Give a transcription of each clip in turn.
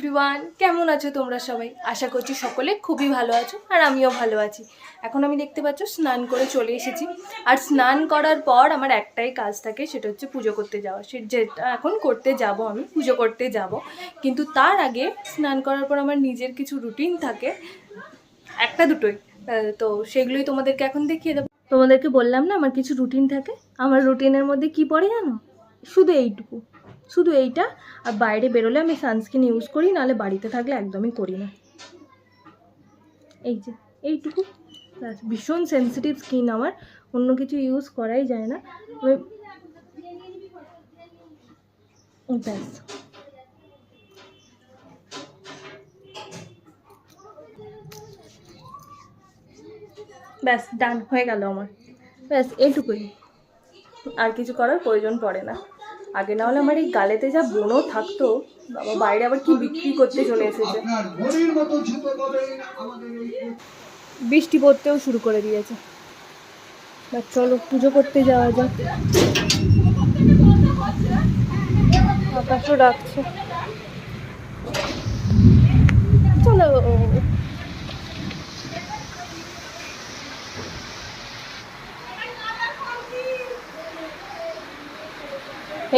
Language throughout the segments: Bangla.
এভরিওয়ান, কেমন আছো তোমরা সবাই? আশা করছি সকলে খুবই ভালো আছো আর আমিও ভালো আছি। এখন আমি দেখতে পাচ্ছ স্নান করে চলে এসেছি। আর স্নান করার পর আমার একটাই কাজ থাকে, সেটা হচ্ছে পুজো করতে যাওয়া। যেটা এখন করতে যাব, আমি পুজো করতে যাব। কিন্তু তার আগে স্নান করার পর আমার নিজের কিছু রুটিন থাকে, একটা দুটোই। তো সেগুলোই তোমাদেরকে এখন দেখিয়ে দেবো। তোমাদেরকে বললাম না আমার কিছু রুটিন থাকে। আমার রুটিনের মধ্যে কি পড়ে জানো? শুধু এইটা। আর বাইরে বেরোলে আমি সানস্ক্রিন ইউজ করি, নাহলে বাড়িতে থাকলে একদমই করি না। এইটুকু ভীষণ সেন্সিটিভ স্কিন আমার, অন্য কিছু ইউজ করাই যায় না। ব্যাস, ব্যাস ডান হয়ে গেল আমার। ব্যাস এইটুকুই, আর কিছু করার প্রয়োজন পড়ে না। আগে না হলে আমার এই গালেতে যা ব্রণ থাকতো, বাবা বাইরে আবার কি বিক্রি করতে চলে এসেছে। বৃষ্টি পড়তেও শুরু করে দিয়েছে। চলো পুজো করতে যাওয়া যাক। আকাশও ডাকছে, চলো।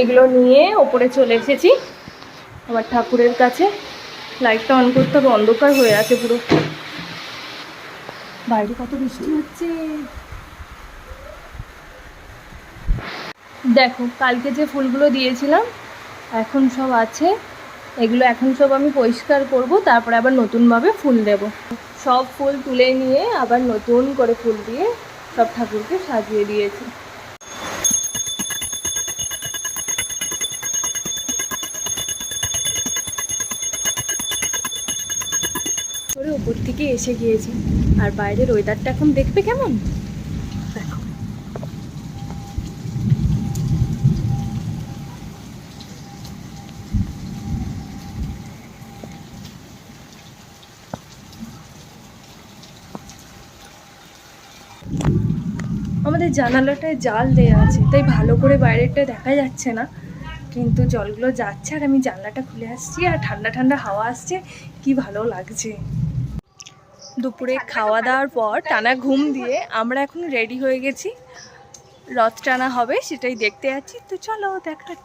এগুলো নিয়ে ওপরে চলে এসেছি আমার ঠাকুরের কাছে। লাইটটা অন করতে হবে, অন্ধকার হয়ে আছে পুরো। বাইরে কত বৃষ্টি হচ্ছে দেখো। কালকে যে ফুলগুলো দিয়েছিলাম এখন সব আছে, এগুলো এখন সব আমি পরিষ্কার করব, তারপরে আবার নতুনভাবে ফুল দেব। সব ফুল তুলে নিয়ে আবার নতুন করে ফুল দিয়ে সব ঠাকুরকে সাজিয়ে দিয়েছি। করে উপর থেকে এসে গিয়েছি, আর বাইরের ওয়েদারটা এখন দেখবে কেমন। দেখো আমাদের জানালাটায় জাল দেওয়া আছে, তাই ভালো করে বাইরেরটা দেখা যাচ্ছে না, কিন্তু জলগুলো যাচ্ছে আর আমি জানলাটা খুলে আসছি আর ঠান্ডা ঠান্ডা হাওয়া আসছে, কি ভালো লাগছে। দুপুরে খাওয়া দাওয়ার পর টানা ঘুম দিয়ে আমরা এখন রেডি হয়ে গেছি, রথ টানা হবে সেটাই দেখতে যাচ্ছি। তো চলো দেখা।